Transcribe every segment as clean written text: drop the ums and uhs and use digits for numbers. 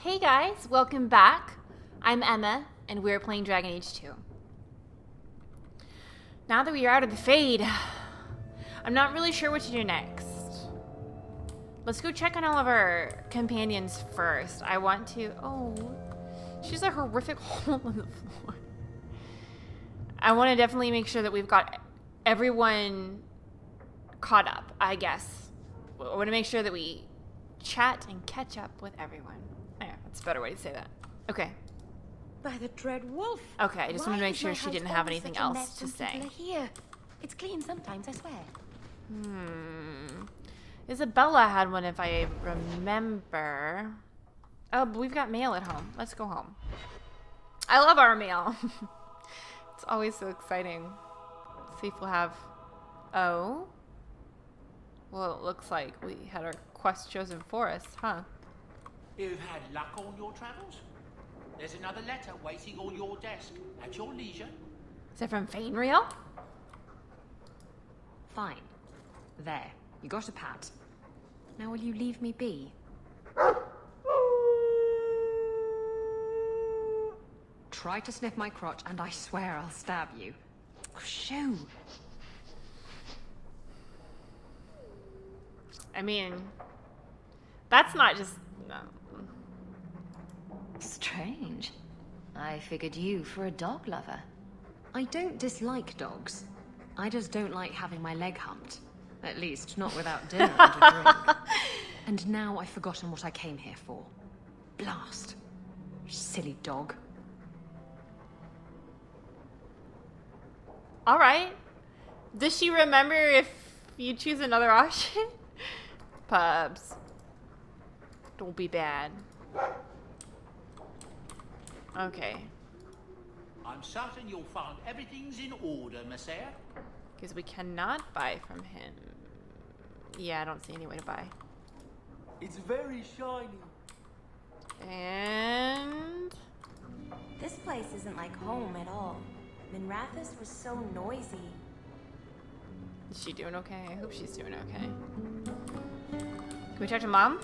Hey guys, welcome back. I'm Emma, and we're playing Dragon Age 2. Now that we are out of the Fade, I'm not really sure what to do next. Let's go check on all of our companions first. I want to... Oh, she's a horrific hole in the floor. I want to definitely make sure that we've got everyone caught up, I guess. I want to make sure that we chat and catch up with everyone. Yeah, that's a better way to say that. Okay. By the dread wolf. Okay, I just wanted to make sure she didn't have anything else to say. Here. It's clean sometimes, I swear. Isabella had one, if I remember. Oh, but we've got mail at home. Let's go home. I love our mail. It's always so exciting. Let's see if we'll have... Oh. Well, it looks like we had our quest chosen for us, huh? You've had luck on your travels? There's another letter waiting on your desk at your leisure. Is it from Fenris? Fine. There. You got a pat. Now will you leave me be? Try to sniff my crotch and I swear I'll stab you. Shoo! I mean, that's not just... No. Strange. I figured you for a dog lover. I don't dislike dogs. I just don't like having my leg humped. At least, not without dinner and a drink. And now I've forgotten what I came here for. Blast. Silly dog. Alright. Does she remember if you choose another option? Pubs. Don't be bad. Okay. I'm certain you'll find everything's in order, Messiah. Because we cannot buy from him. Yeah, I don't see any way to buy. It's very shiny. And... This place isn't like home at all. Minrathous was so noisy. Is she doing okay? I hope she's doing okay. Can we talk to Mom?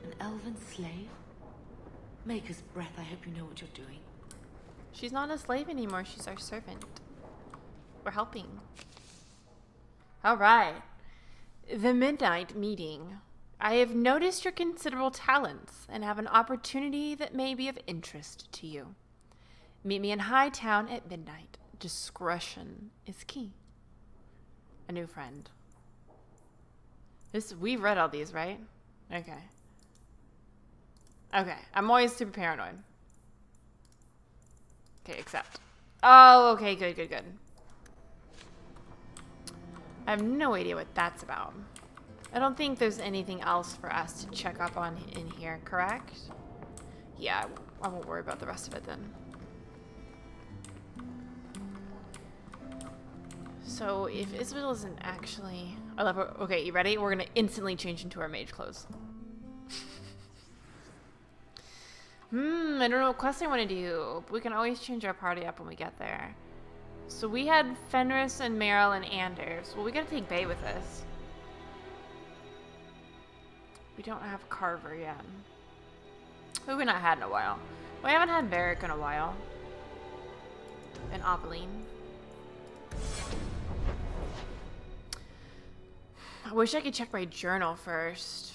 An elven slave? Maker's breath, I hope you know what you're doing. She's not a slave anymore. She's our servant. We're helping. Alright. The midnight meeting. I have noticed your considerable talents and have an opportunity that may be of interest to you. Meet me in Hightown at midnight. Discretion is key. A new friend. We've read all these, right? Okay. Okay, I'm always super paranoid. Okay, accept. Oh, okay, good. I have no idea what that's about. I don't think there's anything else for us to check up on in here, correct? Yeah, I won't worry about the rest of it then. So, if Isabel isn't actually... I love her. Okay, you ready? We're gonna instantly change into our mage clothes. I don't know what quest I want to do. But we can always change our party up when we get there. So we had Fenris and Meryl and Anders. Well, we gotta take Bay with us. We don't have Carver yet. Who have we not had in a while? We haven't had Varric in a while. And Aveline. I wish I could check my journal first.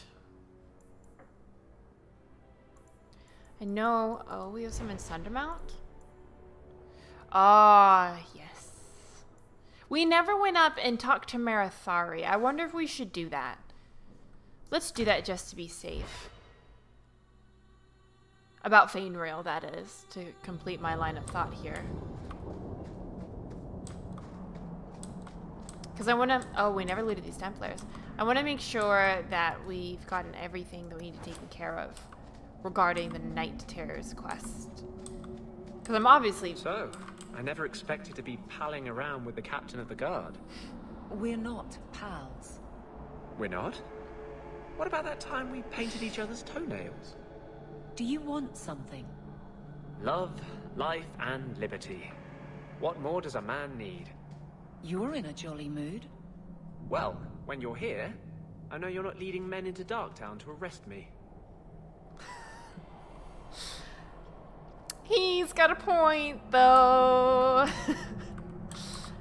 I know... Oh, we have some in Sundermount? Ah, yes. We never went up and talked to Marathari. I wonder if we should do that. Let's do that just to be safe. About Fenris, that is, to complete my line of thought here. Because I want to... Oh, we never looted these Templars. I want to make sure that we've gotten everything that we need to take care of regarding the Night Terrors quest. Because I'm obviously... So, I never expected to be palling around with the captain of the guard. We're not pals. We're not? What about that time we painted each other's toenails? Do you want something? Love, life, and liberty. What more does a man need? You're in a jolly mood. Well, when you're here, I know you're not leading men into Darktown to arrest me. got a point, though.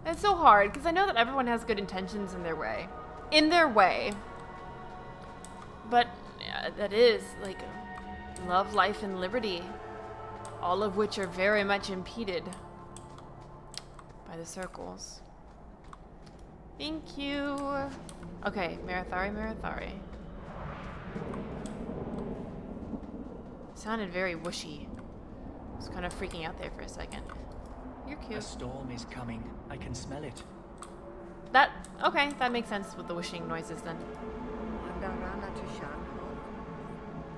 It's so hard, because I know that everyone has good intentions in their way. But that is, like, love, life, and liberty. All of which are very much impeded by the circles. Thank you. Okay, Marathari. Sounded very whooshy. I was kind of freaking out there for a second. You're cute. A storm is coming. I can smell it. Okay, that makes sense with the whooshing noises then.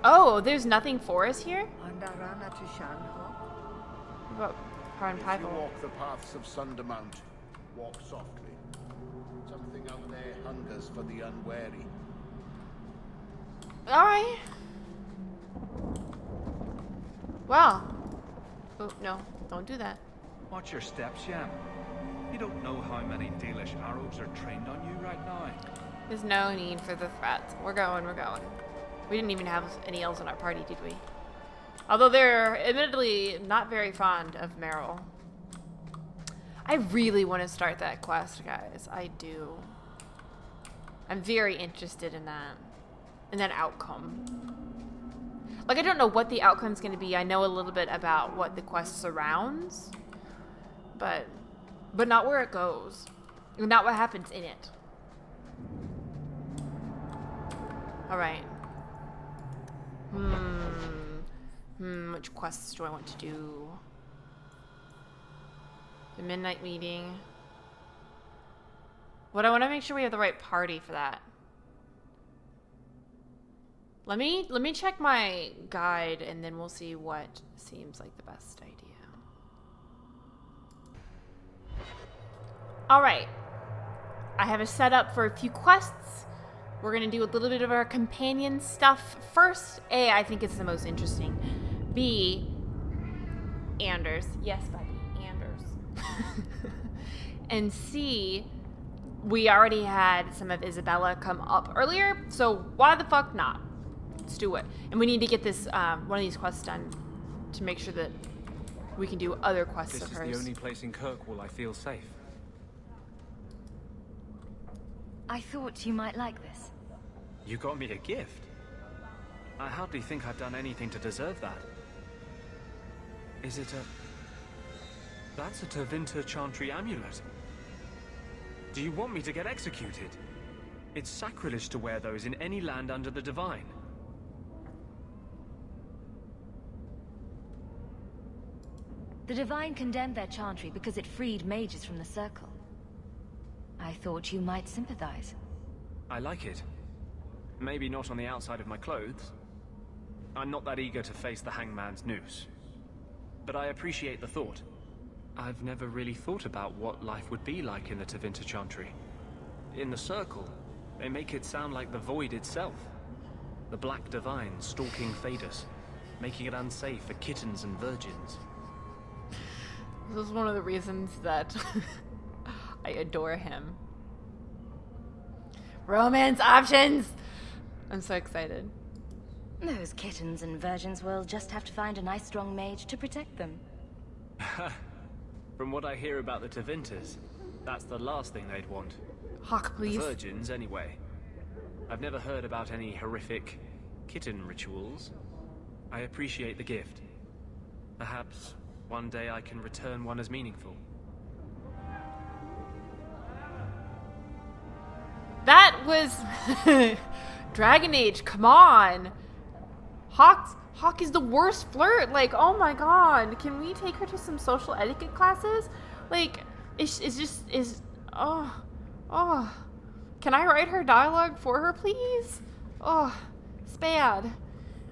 Oh, there's nothing for us here? What about If you walk the paths of Sundermount, walk softly. Something out there hungers for the unwary. Alright. Well. Oh, no. Don't do that. Watch your steps, Yam. You don't know how many Dalish arrows are trained on you right now. There's no need for the threat. We're going. We didn't even have any elves in our party, did we? Although they're admittedly not very fond of Meryl. I really want to start that quest, guys. I do. I'm very interested in that outcome. Like, I don't know what the outcome's going to be. I know a little bit about what the quest surrounds, but not where it goes. Not what happens in it. All right. Which quests do I want to do? The midnight meeting. What I want to make sure we have the right party for that. Let me check my guide and then we'll see what seems like the best idea. All right. I have a setup for a few quests. We're going to do a little bit of our companion stuff first. A, I think it's the most interesting. B, Anders. Yes, buddy, Anders. And C, we already had some of Isabella come up earlier, so why the fuck not? Let's do it. And we need to get this one of these quests done to make sure that we can do other quests of hers. This is the only place in Kirkwall I feel safe. I thought you might like this. You got me a gift. I hardly think I've done anything to deserve that. Is it a... That's a Tevinter Chantry amulet. Do you want me to get executed? It's sacrilege to wear those in any land under the Divine. The Divine condemned their chantry because it freed mages from the Circle. I thought you might sympathize. I like it. Maybe not on the outside of my clothes. I'm not that eager to face the hangman's noose. But I appreciate the thought. I've never really thought about what life would be like in the Tevinter Chantry. In the Circle, they make it sound like the Void itself. The Black Divine stalking Thedas, making it unsafe for kittens and virgins. This is one of the reasons that I adore him. Romance options! I'm so excited. Those kittens and virgins will just have to find a nice strong mage to protect them. From what I hear about the Tevinters, that's the last thing they'd want. Hawk, please. The virgins, anyway. I've never heard about any horrific kitten rituals. I appreciate the gift. Perhaps one day I can return one as meaningful. That was Dragon Age, come on. Hawk is the worst flirt. Like, oh my god. Can we take her to some social etiquette classes? Like, oh. Can I write her dialogue for her, please? Oh, it's bad.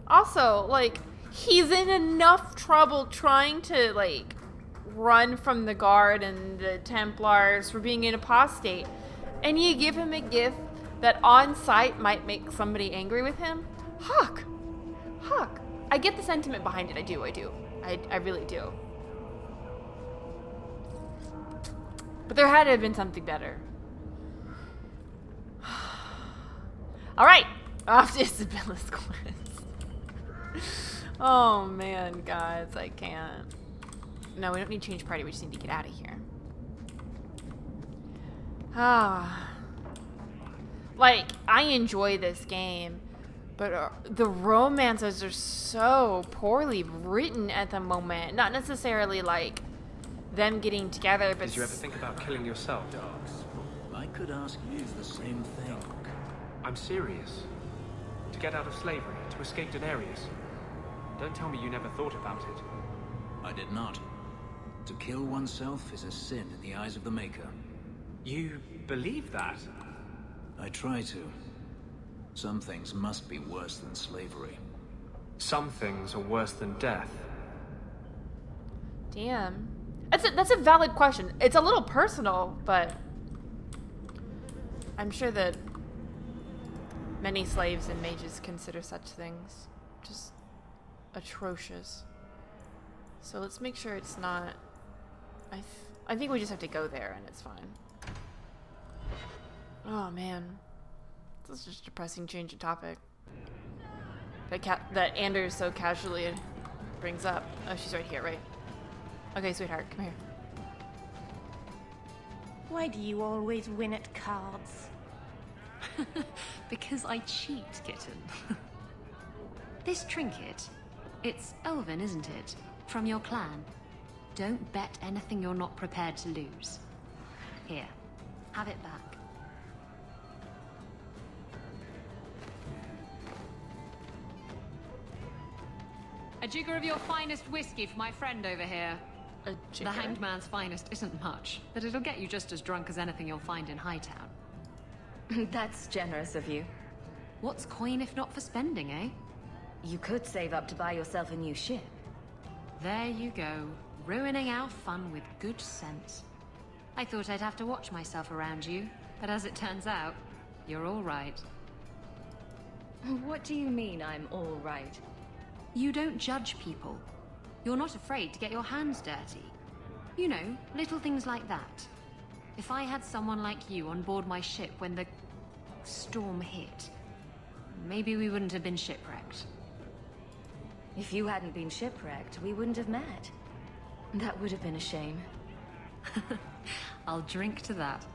Also, like, he's in enough trouble trying to, like, run from the guard and the Templars for being an apostate. And you give him a gift that on sight might make somebody angry with him? Hawk. I get the sentiment behind it. I do. I really do. But there had to have been something better. Alright. Off to Isabella's quest. Oh man, guys. I can't. No, we don't need to change party. We just need to get out of here. Ah. Like, I enjoy this game, but the romances are so poorly written at the moment. Not necessarily like them getting together, but... Did you ever think about killing yourself? Dogs. I could ask you the same thing. I'm serious. To get out of slavery, to escape Denarius. Don't tell me you never thought about it. I did not. To kill oneself is a sin in the eyes of the Maker. You believe that? I try to. Some things must be worse than slavery. Some things are worse than death. Damn. That's a valid question. It's a little personal, but I'm sure that many slaves and mages consider such things just atrocious. So let's make sure it's not... I think we just have to go there and it's fine. Oh man. This is just a depressing change of topic. That Anders so casually brings up. Oh, she's right here, right? Okay, sweetheart, come here. Why do you always win at cards? Because I cheat, kitten. This trinket, it's elven, isn't it? From your clan. Don't bet anything you're not prepared to lose. Here, have it back. A jigger of your finest whiskey for my friend over here. A The hanged man's finest isn't much, but it'll get you just as drunk as anything you'll find in Hightown. That's generous of you. What's coin if not for spending, eh? You could save up to buy yourself a new ship. There you go, ruining our fun with good sense. I thought I'd have to watch myself around you, but as it turns out, you're all right. What do you mean I'm all right? You don't judge people. You're not afraid to get your hands dirty. You know, little things like that. If I had someone like you on board my ship when the storm hit, maybe we wouldn't have been shipwrecked. If you hadn't been shipwrecked, we wouldn't have met. That would have been a shame. I'll drink to that.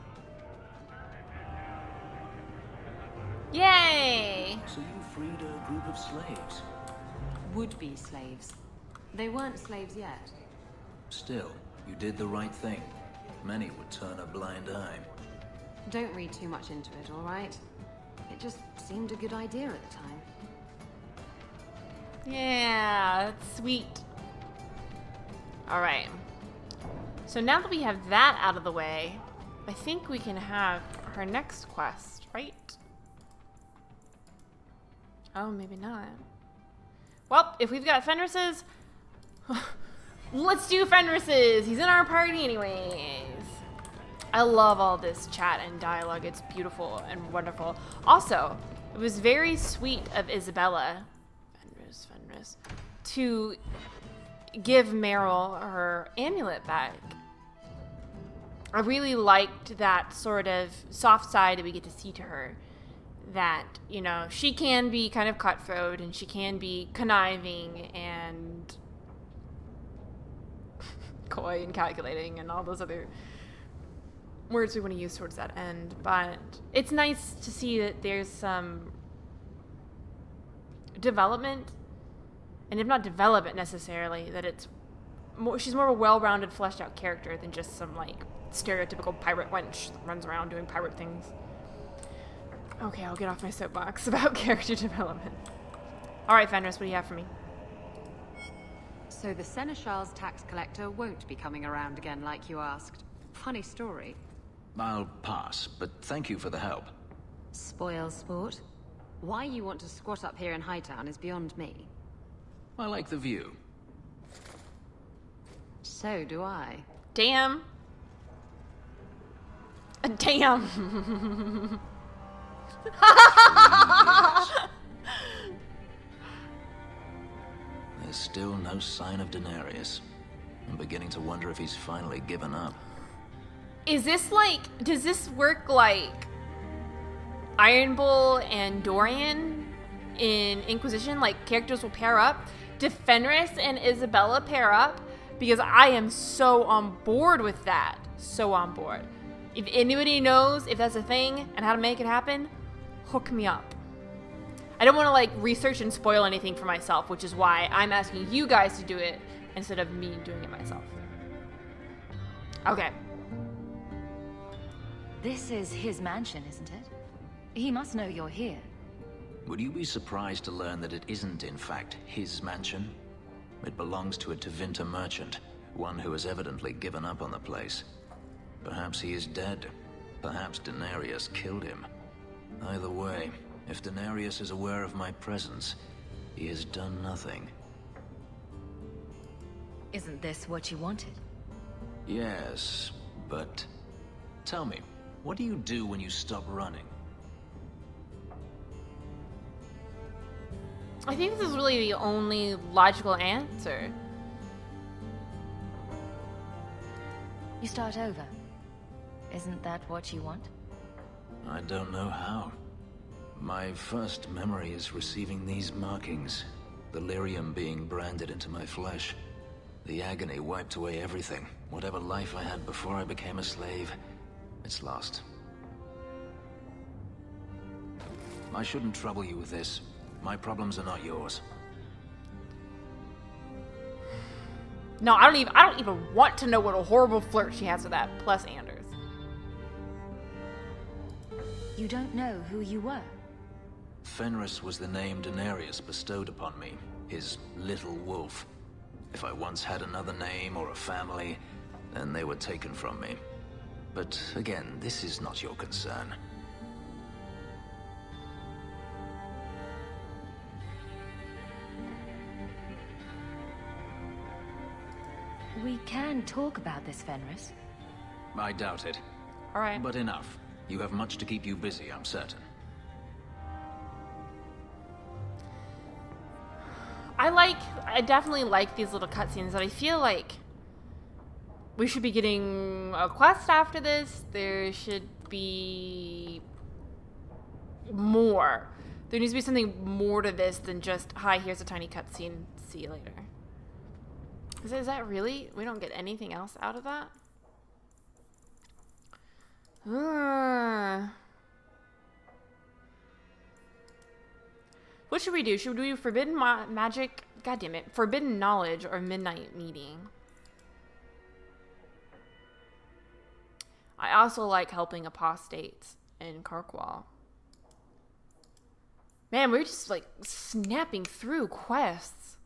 Yay! So you freed a group of slaves? Would-be slaves. They weren't slaves yet. Still, you did the right thing. Many would turn a blind eye. Don't read too much into it, all right? It just seemed a good idea at the time. Yeah, that's sweet. All right. So now that we have that out of the way, I think we can have her next quest, right? Oh, maybe not. Well, if we've got Fenris's, let's do Fenris's. He's in our party anyways. I love all this chat and dialogue. It's beautiful and wonderful. Also, it was very sweet of Isabella, Fenris, to give Meryl her amulet back. I really liked that sort of soft side that we get to see to her. That, you know, she can be kind of cutthroat and she can be conniving and coy and calculating and all those other words we want to use towards that end. But it's nice to see that there's some development, and if not development necessarily, that it's more, she's more of a well-rounded, fleshed-out character than just some, like, stereotypical pirate wench that runs around doing pirate things. Okay, I'll get off my soapbox about character development. All right, Fenris, what do you have for me? So the Seneschal's tax collector won't be coming around again like you asked. Funny story. I'll pass, but thank you for the help. Spoil sport. Why you want to squat up here in Hightown is beyond me. I like the view. So do I. Damn. Damn. There's still no sign of Denarius. I'm beginning to wonder if he's finally given up. Is this like, does this work like Iron Bull and Dorian in Inquisition? Like, characters will pair up? Do Fenris and Isabella pair up? because I am so on board with that. So on board. If anybody knows if that's a thing and how to make it happen, hook me up. I don't want to like research and spoil anything for myself, which is why I'm asking you guys to do it instead of me doing it myself. Okay. This is his mansion, isn't it? He must know you're here. Would you be surprised to learn that it isn't, in fact, his mansion? It belongs to a Tevinter merchant, one who has evidently given up on the place. Perhaps he is dead. Perhaps Denarius killed him. Either way, if Denarius is aware of my presence, he has done nothing. Isn't this what you wanted? Yes, but... Tell me, what do you do when you stop running? I think this is really the only logical answer. You start over. Isn't that what you want? I don't know how. My first memory is receiving these markings. The lyrium being branded into my flesh. The agony wiped away everything. Whatever life I had before I became a slave, it's lost. I shouldn't trouble you with this. My problems are not yours. No, I don't even want to know what a horrible flirt she has with that, plus Anders. You don't know who you were? Fenris was the name Denarius bestowed upon me, his little wolf. If I once had another name or a family, then they were taken from me. But again, this is not your concern. We can talk about this, Fenris. I doubt it. All right. But enough. You have much to keep you busy, I'm certain. I definitely like these little cutscenes, but I feel like we should be getting a quest after this. There should be more. There needs to be something more to this than just, hi, here's a tiny cutscene, see you later. Is that really? We don't get anything else out of that? What should we do? Should we do Forbidden Magic? God damn it. Forbidden Knowledge or Midnight Meeting? I also like helping apostates in Kirkwall. Man, we're just like snapping through quests.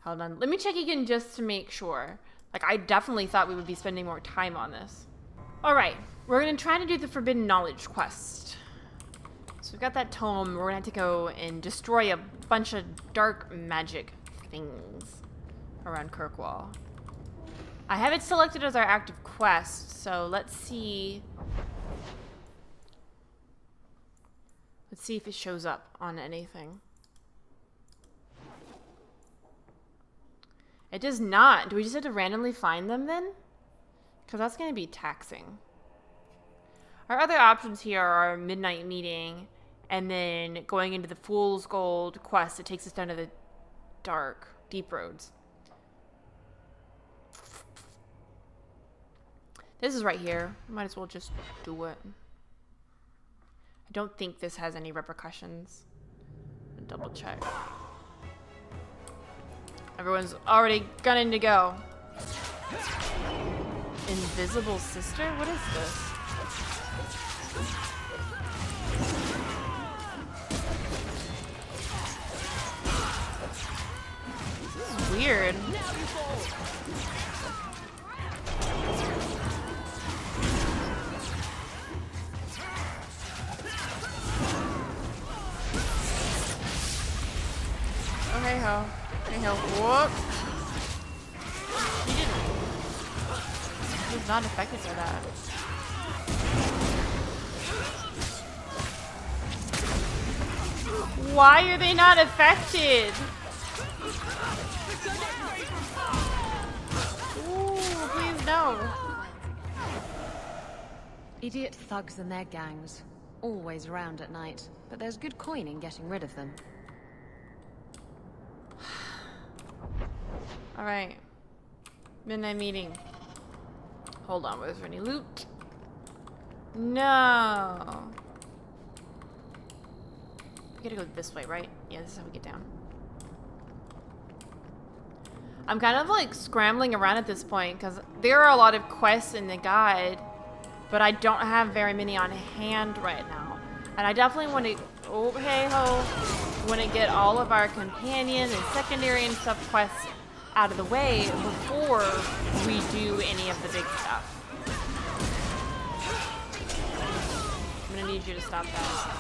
Hold on. Let me check again just to make sure. Like, I definitely thought we would be spending more time on this. Alright. We're going to try to do the Forbidden Knowledge quest. So we've got that tome. We're going to have to go and destroy a bunch of dark magic things around Kirkwall. I have it selected as our active quest, so let's see. Let's see if it shows up on anything. It does not. Do we just have to randomly find them then? Because that's going to be taxing. Our other options here are Midnight Meeting, and then going into the Fool's Gold quest. It takes us down to the dark, deep roads. This is right here. Might as well just do it. I don't think this has any repercussions. Double check. Everyone's already gunning to go. Invisible Sister? What is this? This is weird. Oh, hey ho. Hey ho. Whoop. He didn't. He was not affected by that. Why are they not affected? Ooh, please no. Idiot thugs and their gangs. Always around at night, but there's good coin in getting rid of them. Alright. Midnight meeting. Hold on, was there any loot? No. We gotta go this way, right? Yeah, this is how we get down. I'm kind of like scrambling around at this point because there are a lot of quests in the guide, but I don't have very many on hand right now. And I definitely want to, oh hey ho, want to get all of our companion and secondary and stuff quests out of the way before we do any of the big stuff. I'm gonna need you to stop that.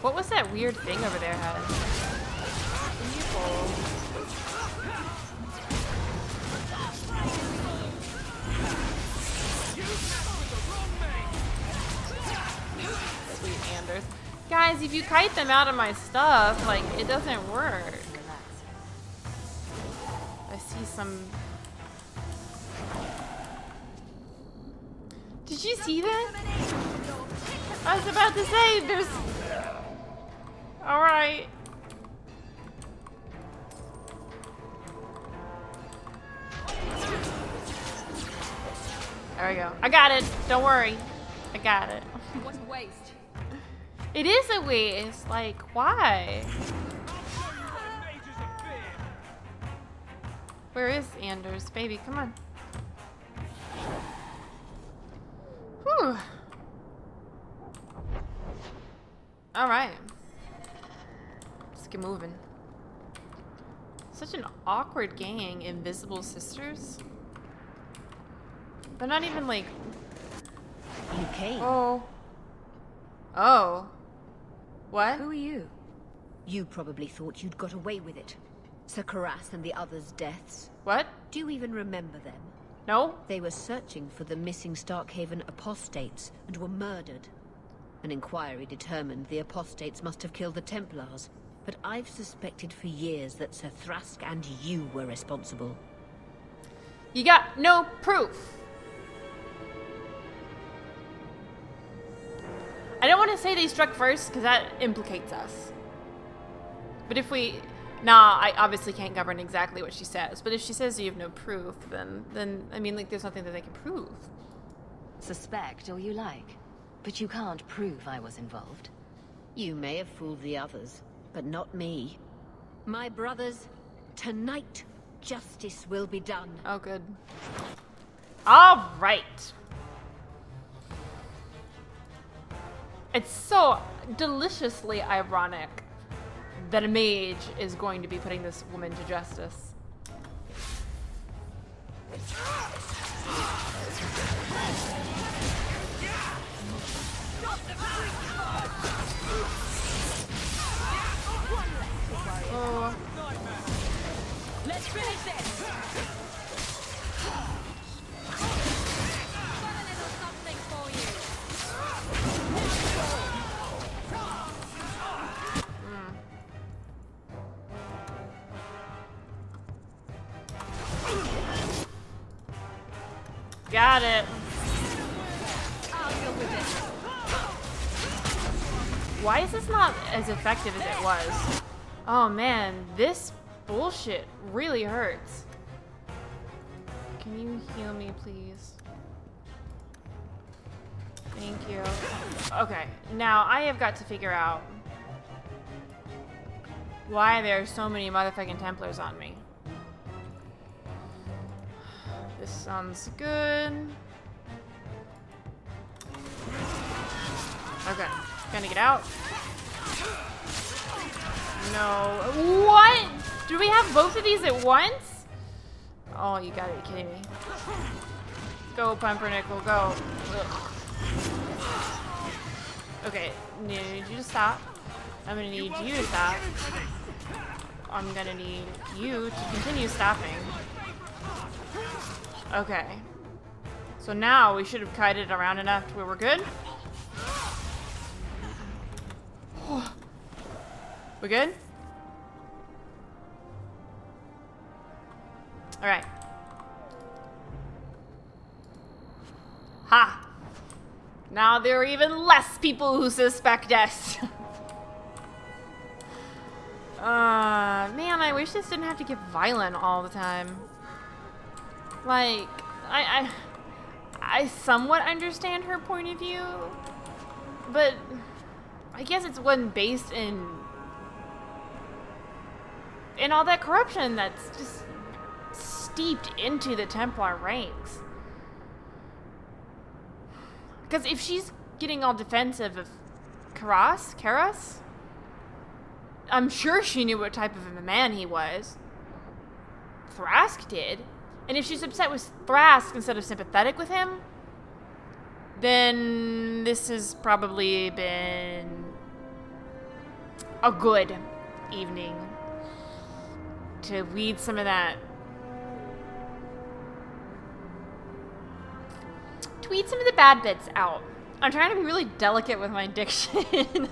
What was that weird thing over there had? Sweet Anders. Guys, if you kite them out of my stuff, like, it doesn't work. I see some... Did you see that? I was about to say, there's... Alright. There we go. I got it. Don't worry. I got it. What a waste. It is a waste. Like, why? Where is Anders? Baby, come on. Whew. Alright. Let's get moving. Such an awkward gang, Invisible Sisters. They're not even like... You came. Oh. Oh. What? Who are you? You probably thought you'd got away with it. Sir Karas and the others' deaths. What? Do you even remember them? No. They were searching for the missing Starkhaven apostates and were murdered. An inquiry determined the apostates must have killed the Templars, but I've suspected for years that Sir Thrask and you were responsible. You got no proof. I don't want to say they struck first because that implicates us. But if we... Nah, I obviously can't govern exactly what she says. But if she says you have no proof, then I mean, like, there's nothing that they can prove. Suspect all you like, but you can't prove I was involved. You may have fooled the others, but not me. My brothers, tonight, justice will be done. Oh, good. All right. It's so deliciously ironic that a mage is going to be putting this woman to justice. Oh. Let's finish this! Got a little something for you. Got it. I'll deal with it. Why is this not as effective as it was? Oh man, this bullshit really hurts. Can you heal me, please? Thank you. Okay, now I have got to figure out why there are so many motherfucking Templars on me. This sounds good. Okay, gonna get out. No. What? Do we have both of these at once? Oh, you gotta be kidding me. Go, Pumpernickel, go. Ugh. Okay, need you to stop. I'm gonna need you to stop. I'm gonna need you to continue stopping. Okay. So now we should have kited around enough to where we're good. We good? Alright. Ha! Now there are even less people who suspect us. Man, I wish this didn't have to get violent all the time. Like, I somewhat understand her point of view, but I guess it's one based in all that corruption that's just steeped into the Templar ranks. Because if she's getting all defensive of Karas, I'm sure she knew what type of a man he was. Thrask did. And if she's upset with Thrask instead of sympathetic with him, then this has probably been a good evening to weed some of that. To weed some of the bad bits out. I'm trying to be really delicate with my diction.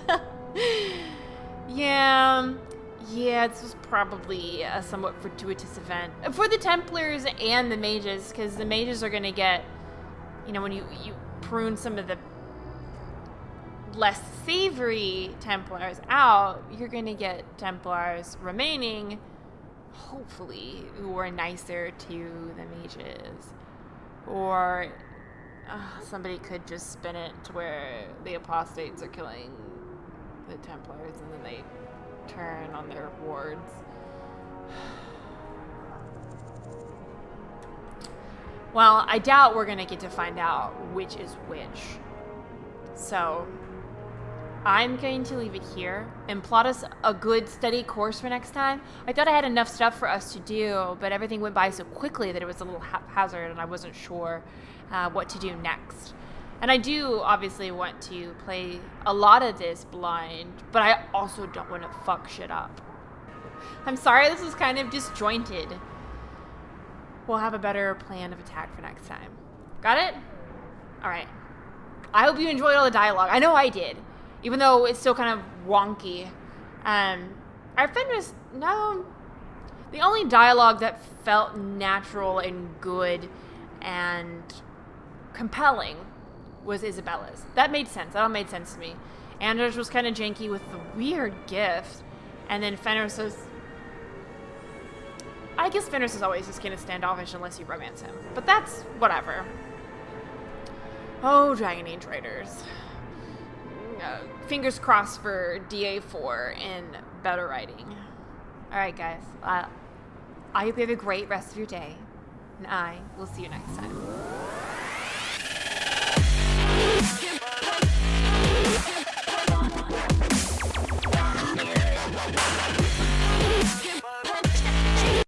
Yeah, this was probably a somewhat fortuitous event. For the Templars and the mages, because the mages are going to get, you know, when you prune some of the less savory Templars out, you're going to get Templars remaining, hopefully, who are nicer to the mages. Or somebody could just spin it to where the apostates are killing the Templars and then they turn on their wards. Well, I doubt we're gonna get to find out which is which. So I'm going to leave it here and plot us a good steady course for next time. I thought I had enough stuff for us to do, but everything went by so quickly that it was a little haphazard and I wasn't sure what to do next. And I do obviously want to play a lot of this blind, but I also don't want to fuck shit up. I'm sorry this was kind of disjointed. We'll have a better plan of attack for next time. Got it? Alright. I hope you enjoyed all the dialogue. I know I did. Even though it's still kind of wonky. Our Fenris, no. The only dialogue that felt natural and good and compelling was Isabella's. That made sense. That all made sense to me. Anders was kind of janky with the weird gift. And then Fenris was... I guess Fenris is always just kind of standoffish unless you romance him. But that's whatever. Oh, Dragon Age Raiders. Fingers crossed for DA4 and better writing. Alright, guys. I hope you have a great rest of your day. And I will see you next time.